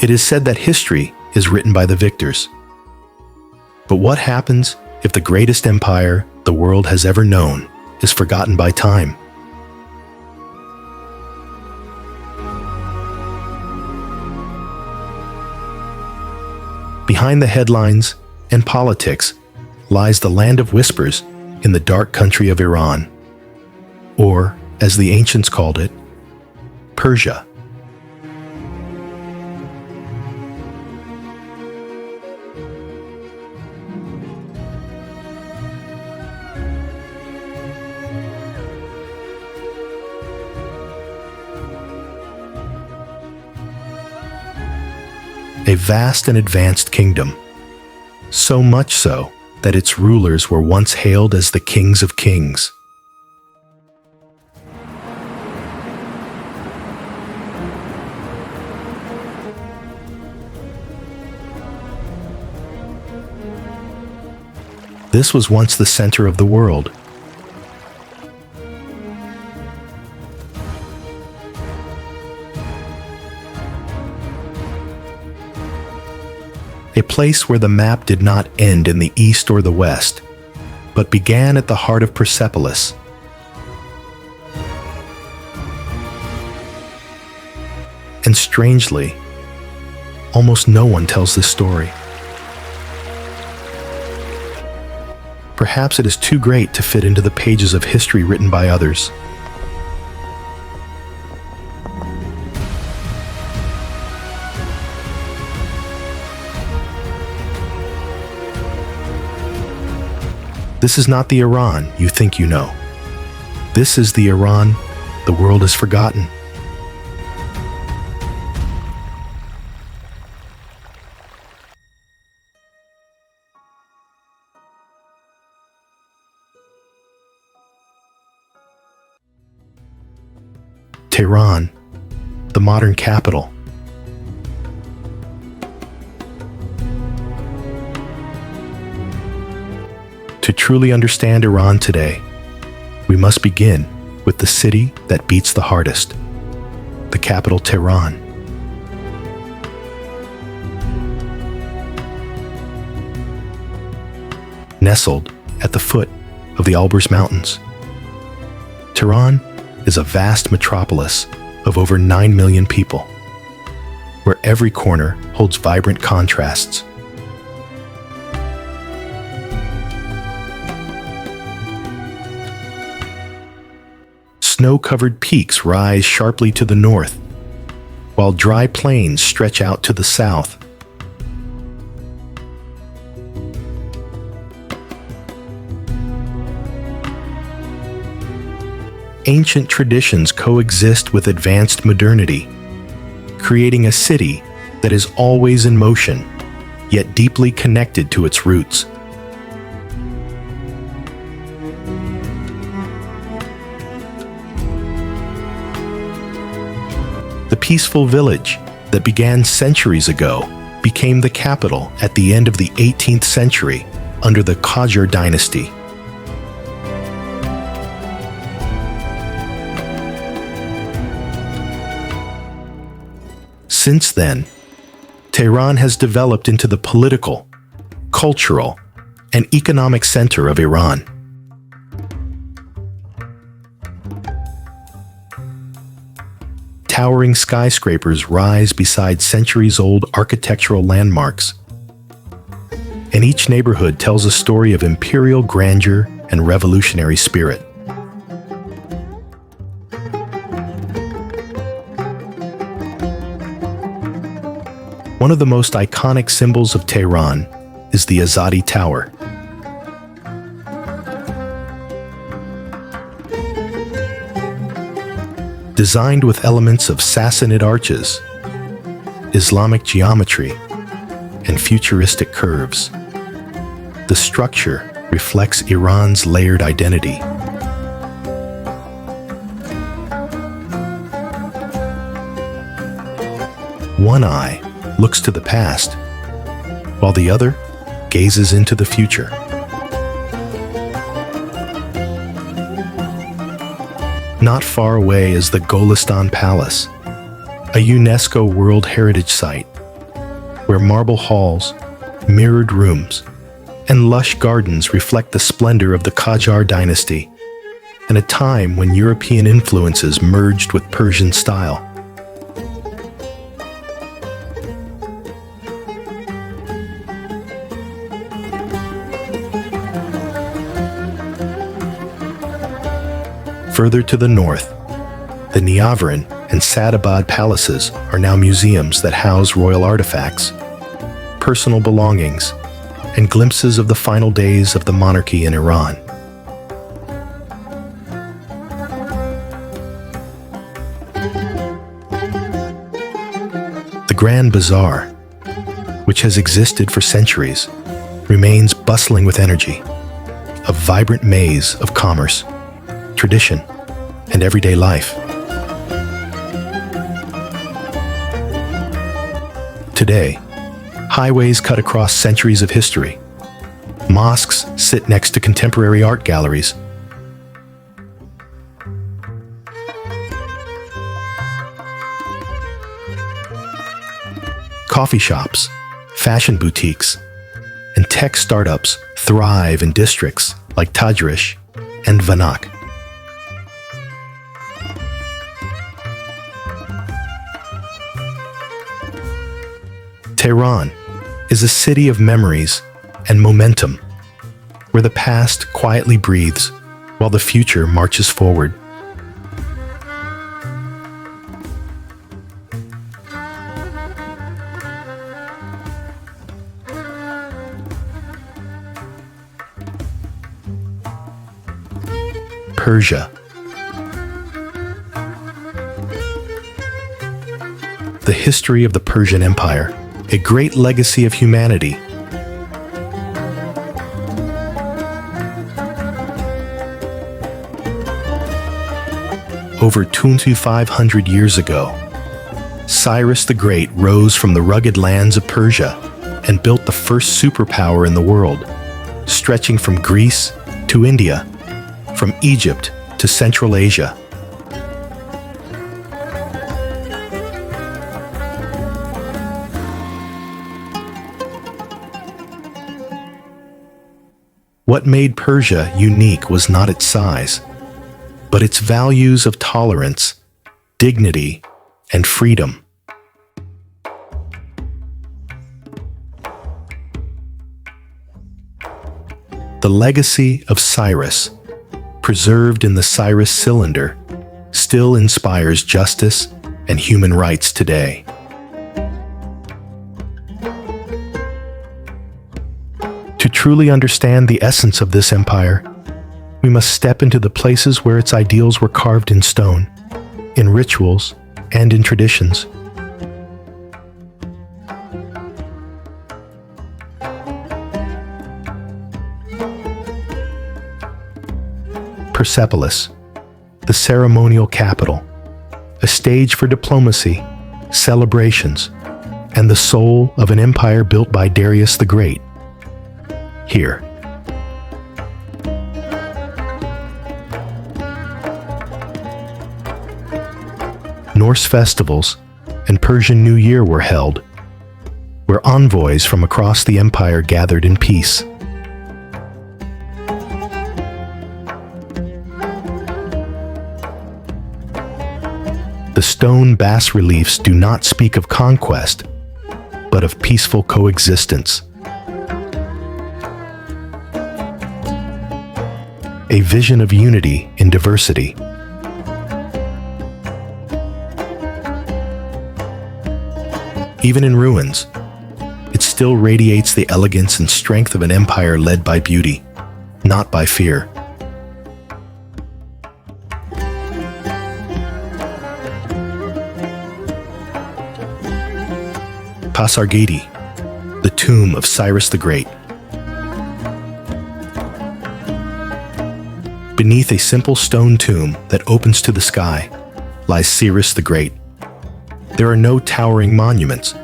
It is said that history is written by the victors. But what happens if the greatest empire the world has ever known is forgotten by time? Behind the headlines and politics lies the land of whispers in the dark country of Iran, or, as the ancients called it, Persia. A vast and advanced kingdom, so much so that its rulers were once hailed as the kings of kings. This was once the center of the world. A place where the map did not end in the east or the west, but began at the heart of Persepolis. And strangely, almost no one tells this story. Perhaps it is too great to fit into the pages of history written by others. This is not the Iran you think you know. This is the Iran the world has forgotten. Tehran, the modern capital. To truly understand Iran today, we must begin with the city that beats the hardest, the capital Tehran. Nestled at the foot of the Alborz Mountains, Tehran is a vast metropolis of over 9 million people, where every corner holds vibrant contrasts. Snow-covered peaks rise sharply to the north, while dry plains stretch out to the south. Ancient traditions coexist with advanced modernity, creating a city that is always in motion, yet deeply connected to its roots. The peaceful village that began centuries ago became the capital at the end of the 18th century under the Qajar dynasty. Since then, Tehran has developed into the political, cultural, and economic center of Iran. Towering skyscrapers rise beside centuries-old architectural landmarks, and each neighborhood tells a story of imperial grandeur and revolutionary spirit. One of the most iconic symbols of Tehran is the Azadi Tower. Designed with elements of Sassanid arches, Islamic geometry, and futuristic curves, the structure reflects Iran's layered identity. One eye looks to the past, while the other gazes into the future. Not far away is the Golistan Palace, a UNESCO World Heritage Site where marble halls, mirrored rooms, and lush gardens reflect the splendor of the Qajar dynasty, and a time when European influences merged with Persian style. Further to the north, the Niavaran and Sadabad palaces are now museums that house royal artifacts, personal belongings, and glimpses of the final days of the monarchy in Iran. The Grand Bazaar, which has existed for centuries, remains bustling with energy, a vibrant maze of commerce, tradition, and everyday life. Today, highways cut across centuries of history. Mosques sit next to contemporary art galleries. Coffee shops, fashion boutiques, and tech startups thrive in districts like Tajrish and Vanak. Tehran is a city of memories and momentum, where the past quietly breathes while the future marches forward. Persia. The history of the Persian Empire, a great legacy of humanity. Over 2,500 years ago, Cyrus the Great rose from the rugged lands of Persia and built the first superpower in the world, stretching from Greece to India, from Egypt to Central Asia. What made Persia unique was not its size, but its values of tolerance, dignity, and freedom. The legacy of Cyrus, preserved in the Cyrus cylinder, still inspires justice and human rights today. To truly understand the essence of this empire, we must step into the places where its ideals were carved in stone, in rituals, and in traditions. Persepolis, the ceremonial capital, a stage for diplomacy, celebrations, and the soul of an empire built by Darius the Great. Here. Norse festivals and Persian New Year were held, where envoys from across the empire gathered in peace. The stone bas-reliefs do not speak of conquest, but of peaceful coexistence. A vision of unity in diversity. Even in ruins, it still radiates the elegance and strength of an empire led by beauty, not by fear. Pasargadae, the tomb of Cyrus the Great. Beneath a simple stone tomb that opens to the sky lies Cyrus the Great. There are no towering monuments,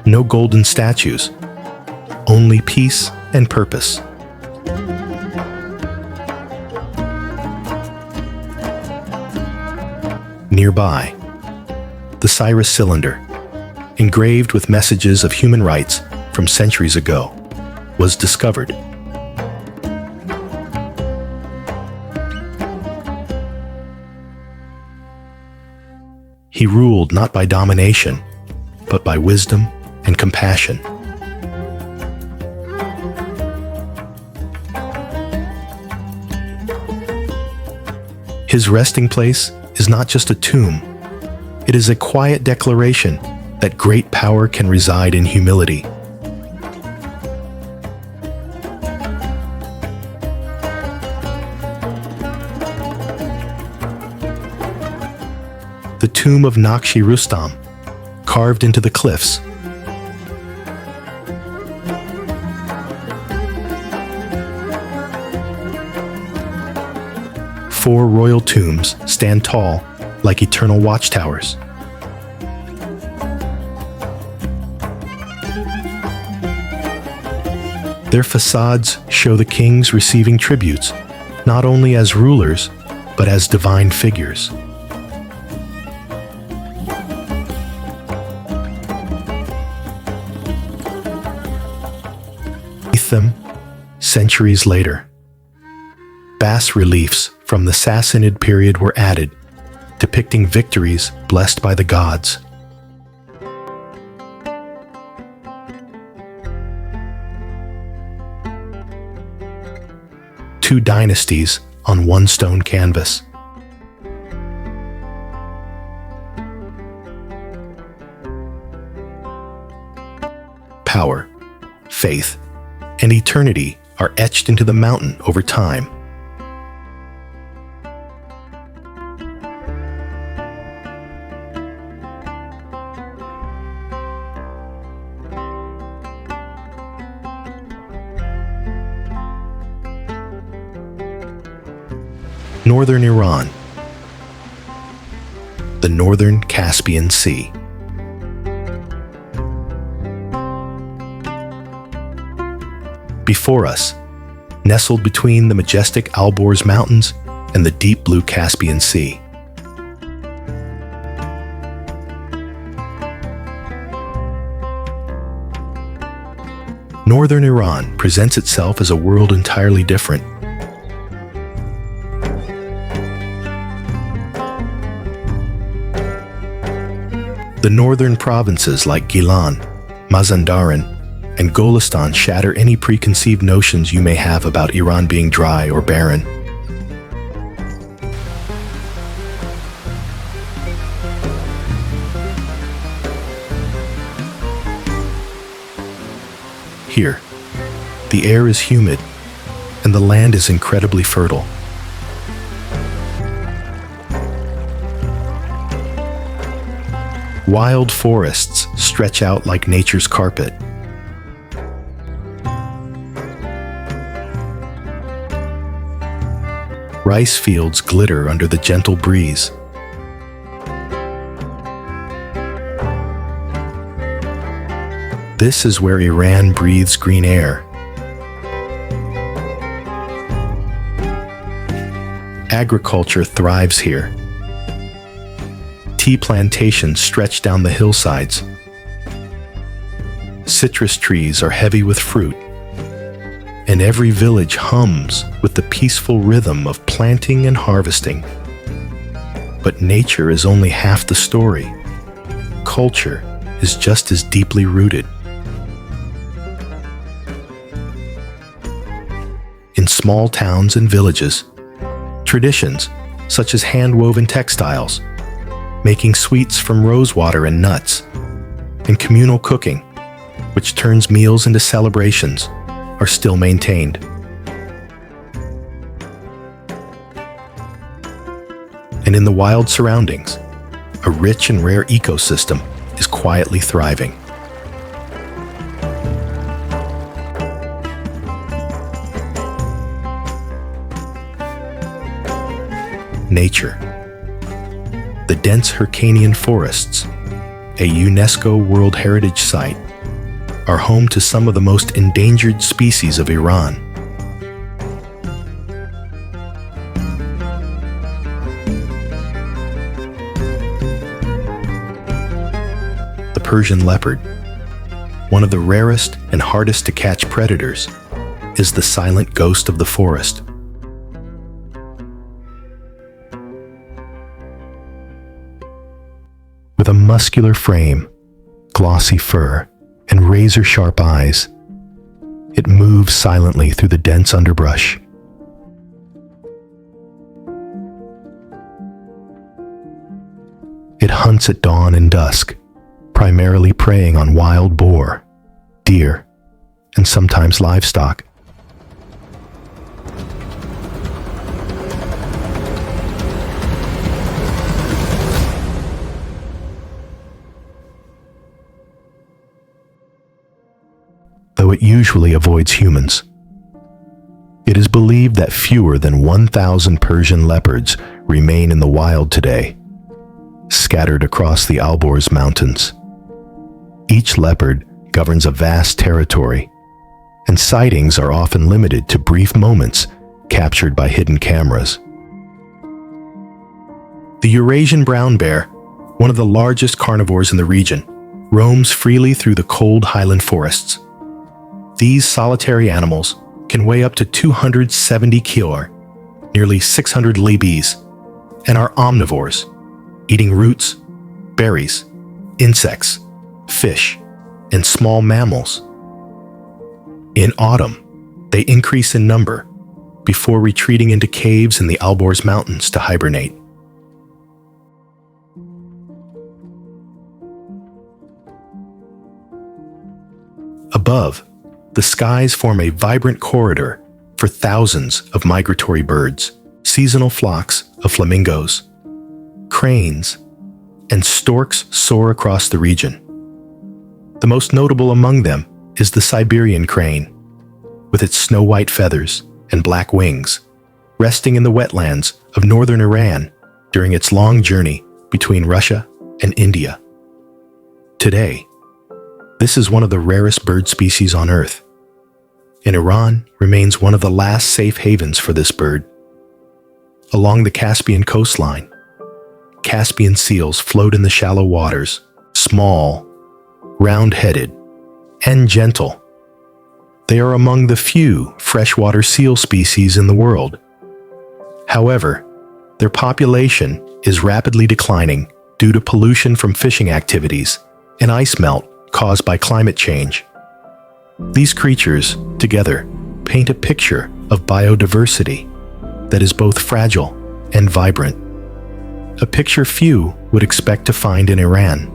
no golden statues, only peace and purpose. Nearby, the Cyrus cylinder, engraved with messages of human rights from centuries ago, was discovered. He ruled not by domination, but by wisdom and compassion. His resting place is not just a tomb, it is a quiet declaration that great power can reside in humility. The tomb of Naqshi Rustam, carved into the cliffs. Four royal tombs stand tall like eternal watchtowers. Their facades show the kings receiving tributes, not only as rulers, but as divine figures. Beneath them, centuries later, bas-reliefs from the Sassanid period were added, depicting victories blessed by the gods. Two dynasties on one stone canvas. Power, faith, and eternity are etched into the mountain over time. Northern Iran, the northern Caspian Sea. Before us, nestled between the majestic Alborz Mountains and the deep blue Caspian Sea. Northern Iran presents itself as a world entirely different. The northern provinces like Gilan, Mazandaran, and Golistan shatter any preconceived notions you may have about Iran being dry or barren. Here, the air is humid and the land is incredibly fertile. Wild forests stretch out like nature's carpet. Rice fields glitter under the gentle breeze. This is where Iran breathes green air. Agriculture thrives here. Tea plantations stretch down the hillsides. Citrus trees are heavy with fruit, and every village hums with the peaceful rhythm of planting and harvesting. But nature is only half the story. Culture is just as deeply rooted. In small towns and villages, traditions such as hand-woven textiles, making sweets from rosewater and nuts, and communal cooking, which turns meals into celebrations, are still maintained. And in the wild surroundings, a rich and rare ecosystem is quietly thriving. Nature. The dense Hyrcanian forests, a UNESCO World Heritage Site, are home to some of the most endangered species of Iran. The Persian leopard, one of the rarest and hardest to catch predators, is the silent ghost of the forest. With a muscular frame, glossy fur, and razor-sharp eyes, it moves silently through the dense underbrush. It hunts at dawn and dusk, primarily preying on wild boar, deer, and sometimes livestock. Though it usually avoids humans. It is believed that fewer than 1,000 Persian leopards remain in the wild today, scattered across the Alborz Mountains. Each leopard governs a vast territory, and sightings are often limited to brief moments captured by hidden cameras. The Eurasian brown bear, one of the largest carnivores in the region, roams freely through the cold highland forests. These solitary animals can weigh up to 270 kg, nearly 600 libs, and are omnivores, eating roots, berries, insects, fish, and small mammals. In autumn, they increase in number before retreating into caves in the Alborz Mountains to hibernate. Above, the skies form a vibrant corridor for thousands of migratory birds, seasonal flocks of flamingos, cranes, and storks soar across the region. The most notable among them is the Siberian crane, with its snow-white feathers and black wings, resting in the wetlands of northern Iran during its long journey between Russia and India. Today, this is one of the rarest bird species on Earth, and Iran remains one of the last safe havens for this bird. Along the Caspian coastline, Caspian seals float in the shallow waters, small, round-headed, and gentle. They are among the few freshwater seal species in the world. However, their population is rapidly declining due to pollution from fishing activities and ice melt caused by climate change. These creatures, together, paint a picture of biodiversity that is both fragile and vibrant, a picture few would expect to find in Iran.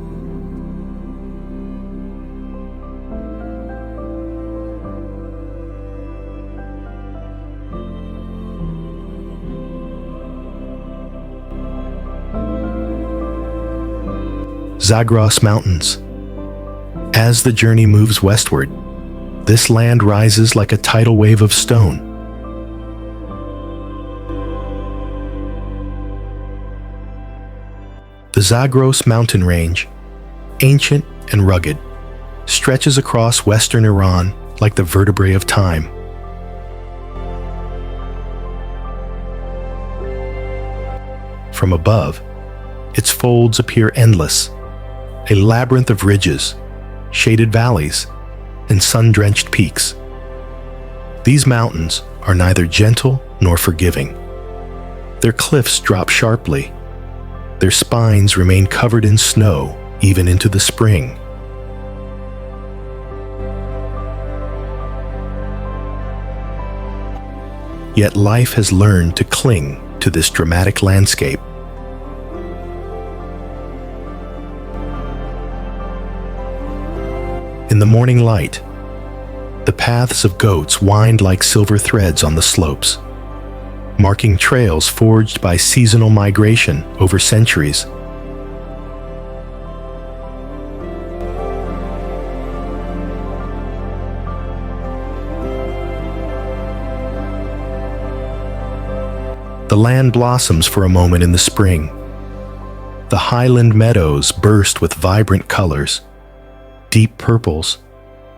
Zagros Mountains. As the journey moves westward, this land rises like a tidal wave of stone. The Zagros mountain range, ancient and rugged, stretches across western Iran like the vertebrae of time. From above, its folds appear endless, a labyrinth of ridges, shaded valleys, and sun-drenched peaks. These mountains are neither gentle nor forgiving. Their cliffs drop sharply. Their spines remain covered in snow even into the spring. Yet life has learned to cling to this dramatic landscape. In the morning light, the paths of goats wind like silver threads on the slopes, marking trails forged by seasonal migration over centuries. The land blossoms for a moment in the spring. The highland meadows burst with vibrant colors, deep purples,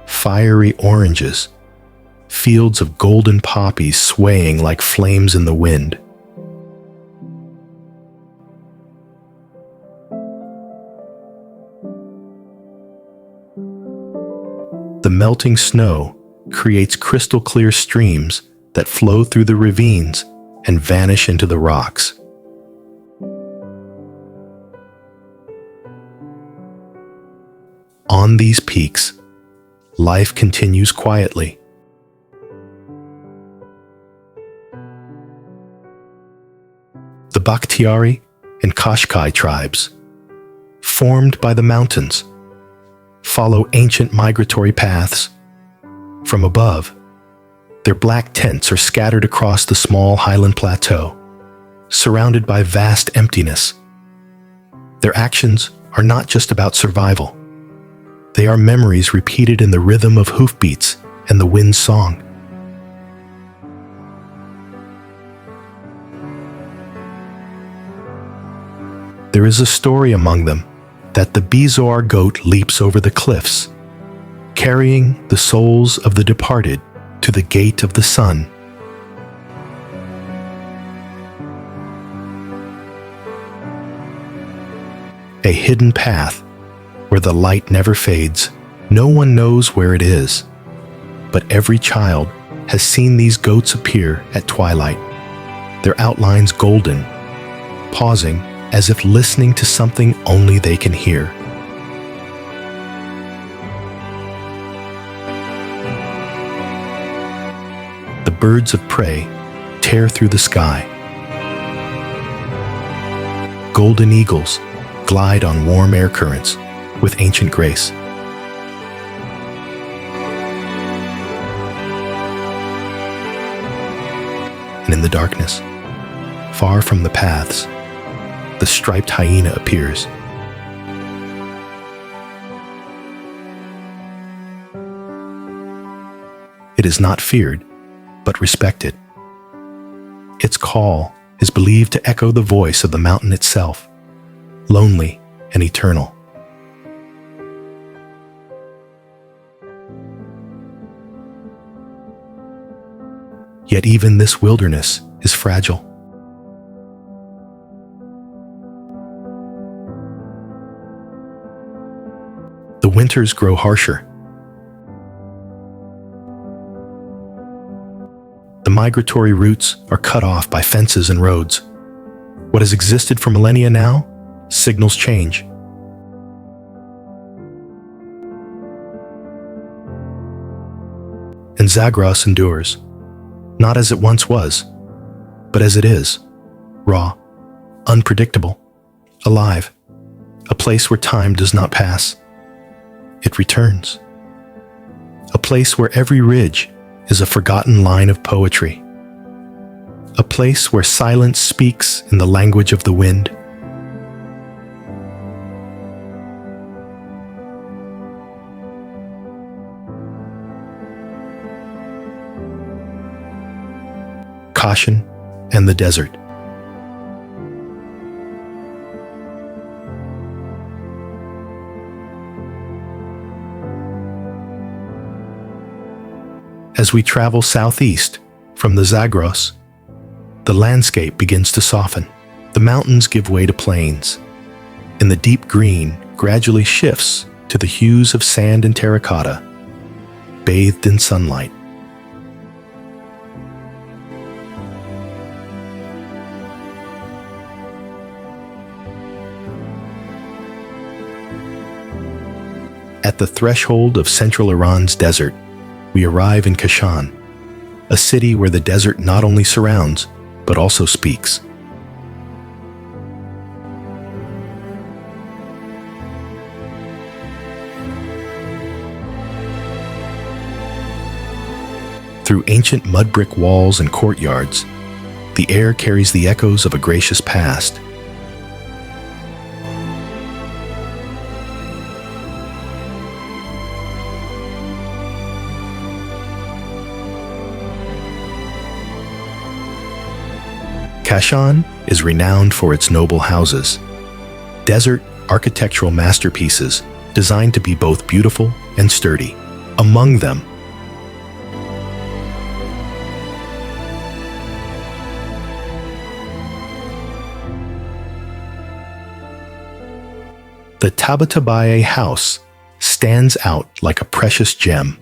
fiery oranges, fields of golden poppies swaying like flames in the wind. The melting snow creates crystal clear streams that flow through the ravines and vanish into the rocks. On these peaks, life continues quietly. The Bakhtiari and Qashqai tribes, formed by the mountains, follow ancient migratory paths. From above, their black tents are scattered across the small highland plateau, surrounded by vast emptiness. Their actions are not just about survival. They are memories repeated in the rhythm of hoofbeats and the wind's song. There is a story among them that the Bezor goat leaps over the cliffs, carrying the souls of the departed to the gate of the sun. A hidden path where the light never fades. No one knows where it is, but every child has seen these goats appear at twilight, their outlines golden, pausing as if listening to something only they can hear. The birds of prey tear through the sky. Golden eagles glide on warm air currents with ancient grace. And in the darkness, far from the paths, the striped hyena appears. It is not feared, but respected. Its call is believed to echo the voice of the mountain itself, lonely and eternal. Yet even this wilderness is fragile. The winters grow harsher. The migratory routes are cut off by fences and roads. What has existed for millennia now signals change. And Zagros endures, not as it once was, but as it is, raw, unpredictable, alive, a place where time does not pass. It returns. A place where every ridge is a forgotten line of poetry. A place where silence speaks in the language of the wind. Caution and the desert. As we travel southeast from the Zagros, the landscape begins to soften. The mountains give way to plains, and the deep green gradually shifts to the hues of sand and terracotta, bathed in sunlight. At the threshold of central Iran's desert, we arrive in Kashan, a city where the desert not only surrounds, but also speaks. Through ancient mud brick walls and courtyards, the air carries the echoes of a gracious past. Kashan is renowned for its noble houses, desert architectural masterpieces designed to be both beautiful and sturdy. Among them, the Tabatabaye House stands out like a precious gem.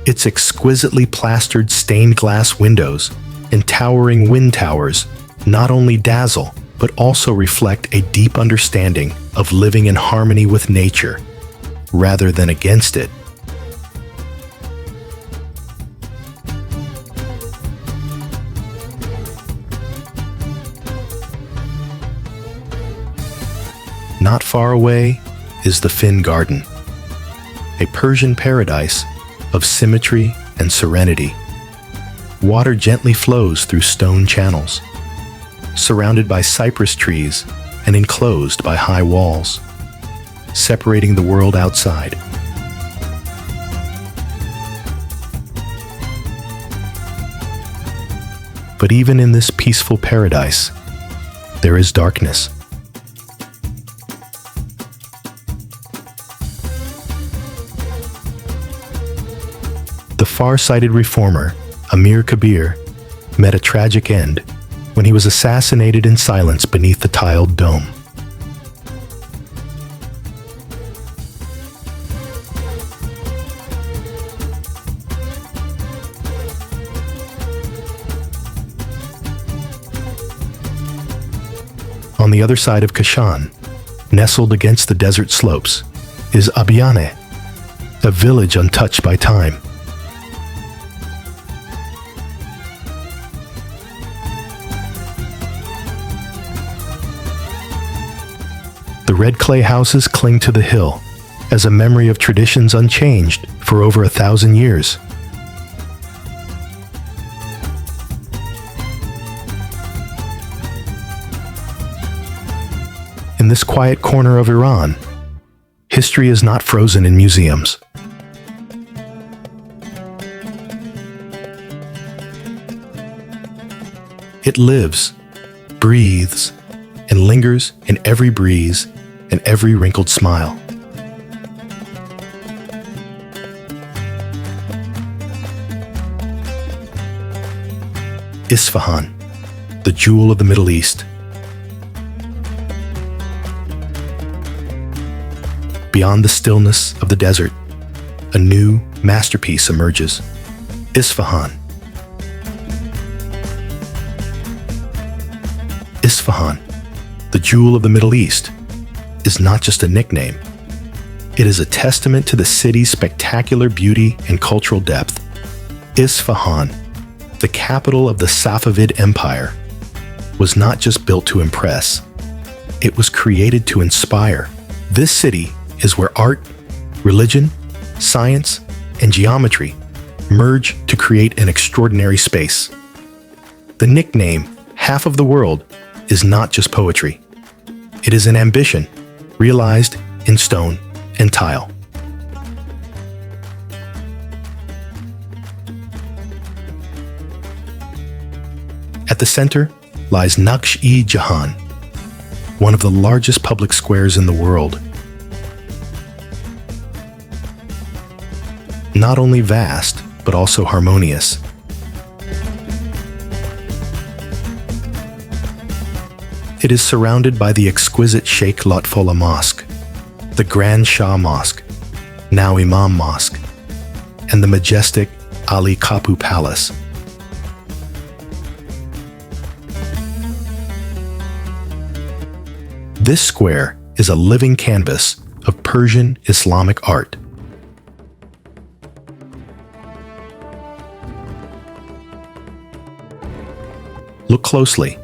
Its exquisitely plastered stained glass windows and towering wind towers not only dazzle, but also reflect a deep understanding of living in harmony with nature, rather than against it. Not far away is the Fin Garden, a Persian paradise of symmetry and serenity. Water gently flows through stone channels, surrounded by cypress trees and enclosed by high walls, separating the world outside. But even in this peaceful paradise, there is darkness. The far-sighted reformer, Amir Kabir, met a tragic end when he was assassinated in silence beneath the tiled dome. On the other side of Kashan, nestled against the desert slopes, is Abiyane, a village untouched by time. The red clay houses cling to the hill as a memory of traditions unchanged for over 1,000 years. In this quiet corner of Iran, history is not frozen in museums. It lives, breathes, and lingers in every breeze and every wrinkled smile. Isfahan, the jewel of the Middle East. Beyond the stillness of the desert, a new masterpiece emerges. Isfahan. Isfahan, the jewel of the Middle East, is not just a nickname. It is a testament to the city's spectacular beauty and cultural depth. Isfahan, the capital of the Safavid Empire, was not just built to impress. It was created to inspire. This city is where art, religion, science, and geometry merge to create an extraordinary space. The nickname, half of the world, is not just poetry. It is an ambition, realized in stone and tile. At the center lies Naqsh-e-Jahan, one of the largest public squares in the world. Not only vast, but also harmonious. It is surrounded by the exquisite Sheikh Lotfollah Mosque, the Grand Shah Mosque, now Imam Mosque, and the majestic Ali Kapu Palace. This square is a living canvas of Persian Islamic art. Look closely,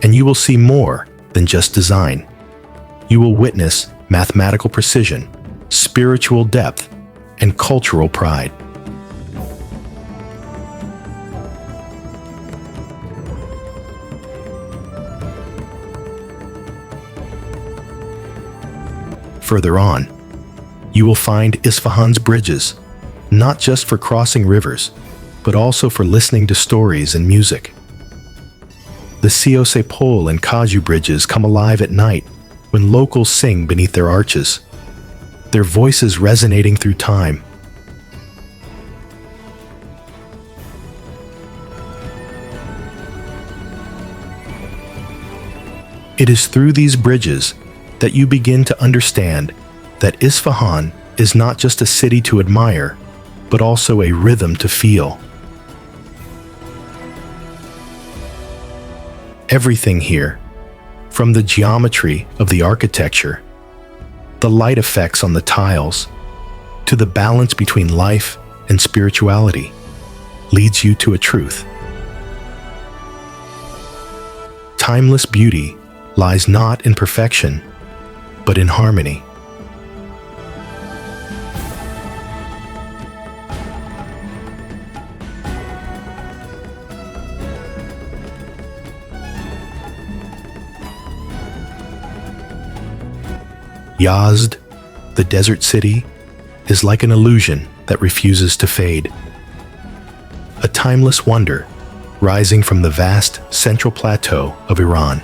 and you will see more than just design. You will witness mathematical precision, spiritual depth, and cultural pride. Further on, you will find Isfahan's bridges, not just for crossing rivers, but also for listening to stories and music. The Siosepol and Kaju bridges come alive at night when locals sing beneath their arches, their voices resonating through time. It is through these bridges that you begin to understand that Isfahan is not just a city to admire, but also a rhythm to feel. Everything here, from the geometry of the architecture, the light effects on the tiles, to the balance between life and spirituality, leads you to a truth. Timeless beauty lies not in perfection, but in harmony. Yazd, the desert city, is like an illusion that refuses to fade. A timeless wonder rising from the vast central plateau of Iran.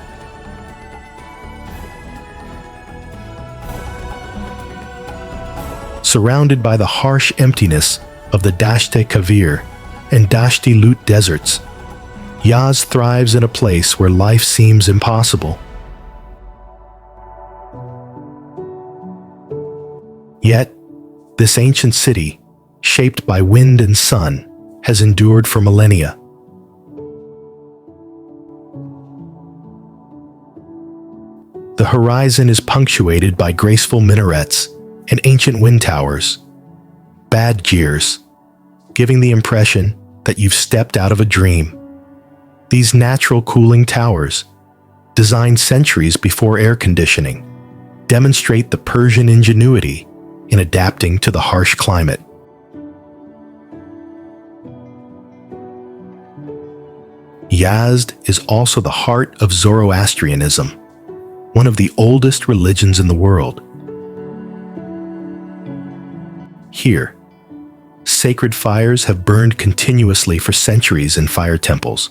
Surrounded by the harsh emptiness of the Dasht-e Kavir and Dashti Lut deserts, Yazd thrives in a place where life seems impossible. Yet, this ancient city, shaped by wind and sun, has endured for millennia. The horizon is punctuated by graceful minarets and ancient wind towers, badgirs, giving the impression that you've stepped out of a dream. These natural cooling towers, designed centuries before air conditioning, demonstrate the Persian ingenuity in adapting to the harsh climate. Yazd is also the heart of Zoroastrianism, one of the oldest religions in the world. Here, sacred fires have burned continuously for centuries in fire temples,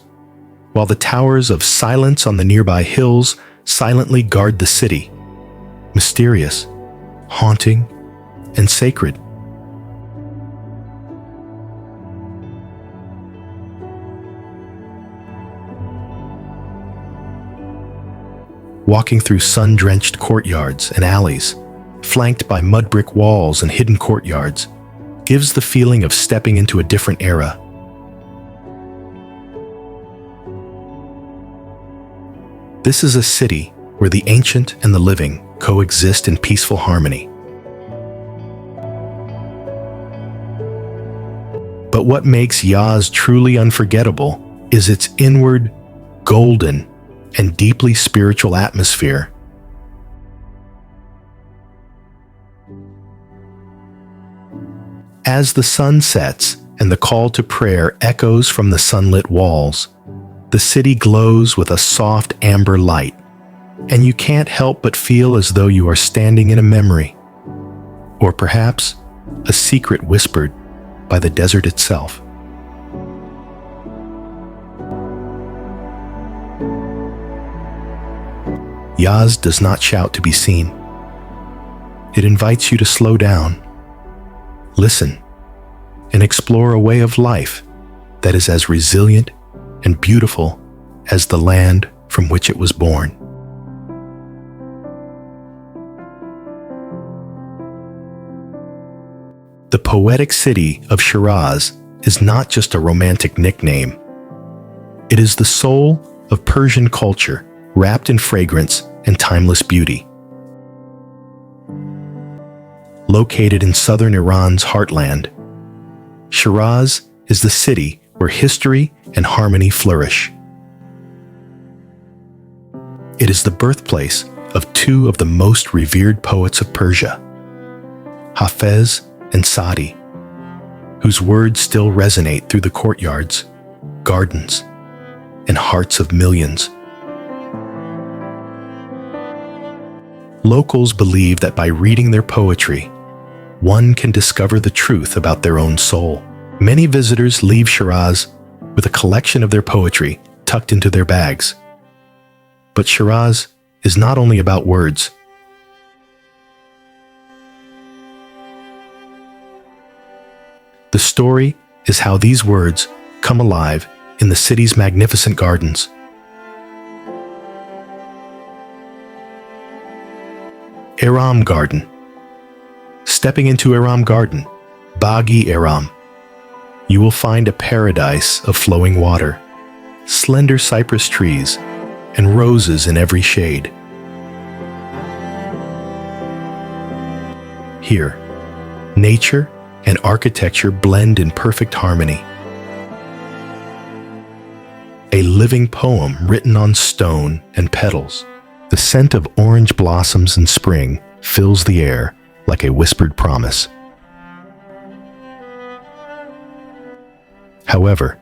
while the towers of silence on the nearby hills silently guard the city, mysterious, haunting, and sacred. Walking through sun-drenched courtyards and alleys, flanked by mud brick walls and hidden courtyards, gives the feeling of stepping into a different era. This is a city where the ancient and the living coexist in peaceful harmony. But what makes Yazd truly unforgettable is its inward, golden, and deeply spiritual atmosphere. As the sun sets and the call to prayer echoes from the sunlit walls, the city glows with a soft amber light, and you can't help but feel as though you are standing in a memory, or perhaps a secret whispered by the desert itself. Yazd does not shout to be seen. It invites you to slow down, listen, and explore a way of life that is as resilient and beautiful as the land from which it was born. The poetic city of Shiraz is not just a romantic nickname. It is the soul of Persian culture, wrapped in fragrance and timeless beauty. Located in southern Iran's heartland, Shiraz is the city where history and harmony flourish. It is the birthplace of two of the most revered poets of Persia, Hafez and Sadi, whose words still resonate through the courtyards, gardens, and hearts of millions. Locals believe that by reading their poetry, one can discover the truth about their own soul. Many visitors leave Shiraz with a collection of their poetry tucked into their bags. But Shiraz is not only about words. The story is how these words come alive in the city's magnificent gardens. Aram Garden. Stepping into Aram Garden, Baghi Aram, you will find a paradise of flowing water, slender cypress trees, and roses in every shade. Here, nature and architecture blend in perfect harmony. A living poem written on stone and petals, the scent of orange blossoms in spring fills the air like a whispered promise. However,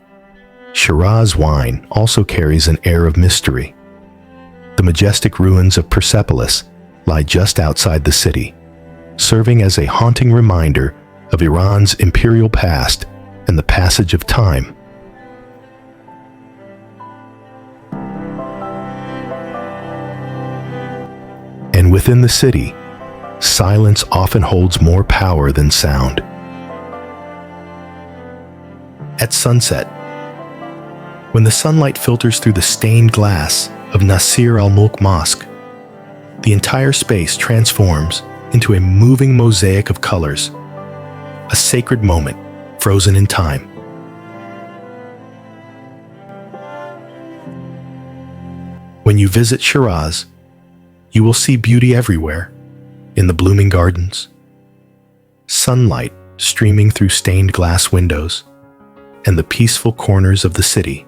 Shiraz wine also carries an air of mystery. The majestic ruins of Persepolis lie just outside the city, serving as a haunting reminder of Iran's imperial past and the passage of time. And within the city, silence often holds more power than sound. At sunset, when the sunlight filters through the stained glass of Nasir al-Mulk Mosque, the entire space transforms into a moving mosaic of colors, a sacred moment frozen in time. When you visit Shiraz, you will see beauty everywhere, in the blooming gardens, sunlight streaming through stained glass windows, and the peaceful corners of the city.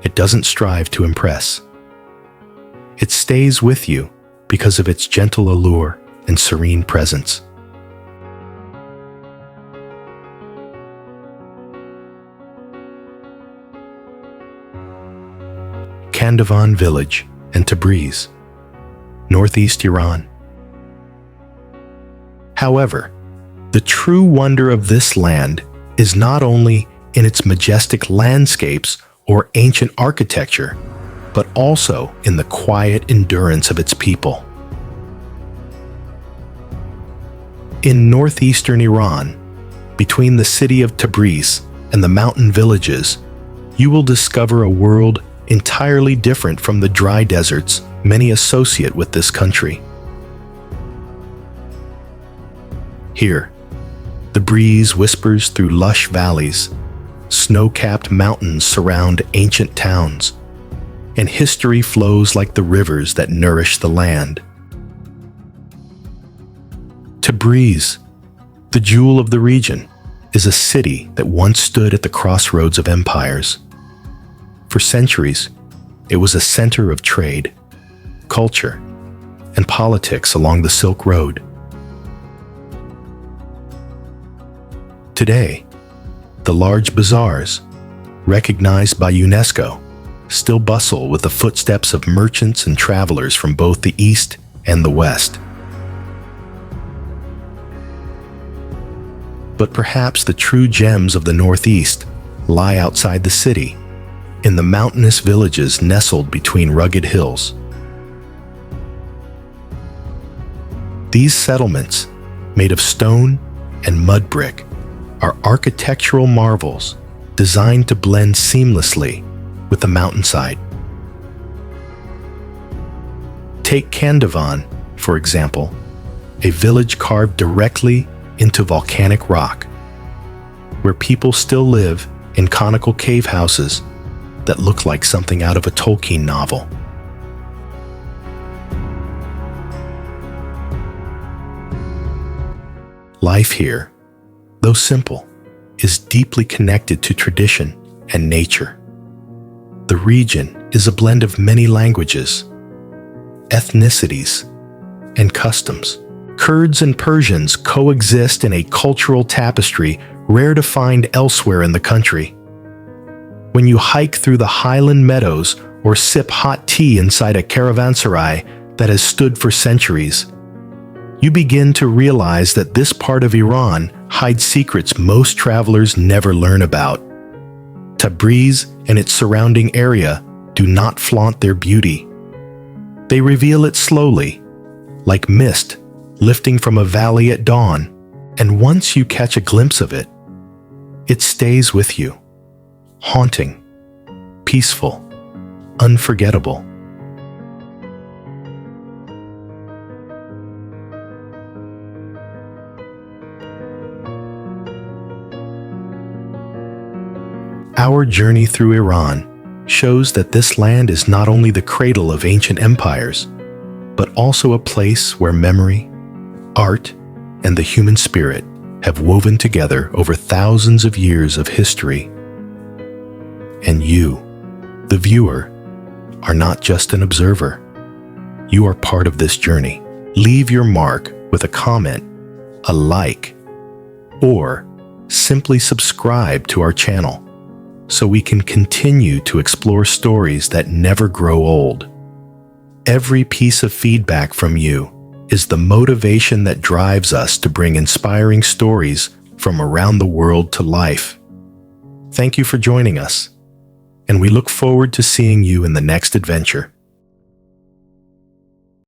It doesn't strive to impress. It stays with you because of its gentle allure and serene presence. Kandavan village and Tabriz, northeast Iran. However, the true wonder of this land is not only in its majestic landscapes or ancient architecture, but also in the quiet endurance of its people. In northeastern Iran, between the city of Tabriz and the mountain villages, you will discover a world entirely different from the dry deserts many associate with this country. Here, the breeze whispers through lush valleys, snow-capped mountains surround ancient towns, and history flows like the rivers that nourish the land. Tabriz, the jewel of the region, is a city that once stood at the crossroads of empires. For centuries, it was a center of trade, culture, and politics along the Silk Road. Today, the large bazaars, recognized by UNESCO, still bustle with the footsteps of merchants and travelers from both the East and the West. But perhaps the true gems of the Northeast lie outside the city, in the mountainous villages nestled between rugged hills. These settlements, made of stone and mud brick, are architectural marvels designed to blend seamlessly with the mountainside. Take Kandavan, for example, a village carved directly into volcanic rock, where people still live in conical cave houses that look like something out of a Tolkien novel. Life here, though simple, is deeply connected to tradition and nature. The region is a blend of many languages, ethnicities, and customs. Kurds and Persians coexist in a cultural tapestry rare to find elsewhere in the country. When you hike through the highland meadows or sip hot tea inside a caravanserai that has stood for centuries, you begin to realize that this part of Iran hides secrets most travelers never learn about. Tabriz and its surrounding area do not flaunt their beauty. They reveal it slowly, like mist lifting from a valley at dawn, and once you catch a glimpse of it, it stays with you, haunting, peaceful, unforgettable. Our journey through Iran shows that this land is not only the cradle of ancient empires, but also a place where memory, art, and the human spirit have woven together over thousands of years of history. And you, the viewer, are not just an observer. You are part of this journey. Leave your mark with a comment, a like, or simply subscribe to our channel so we can continue to explore stories that never grow old. Every piece of feedback from you is the motivation that drives us to bring inspiring stories from around the world to life. Thank you for joining us, and we look forward to seeing you in the next adventure.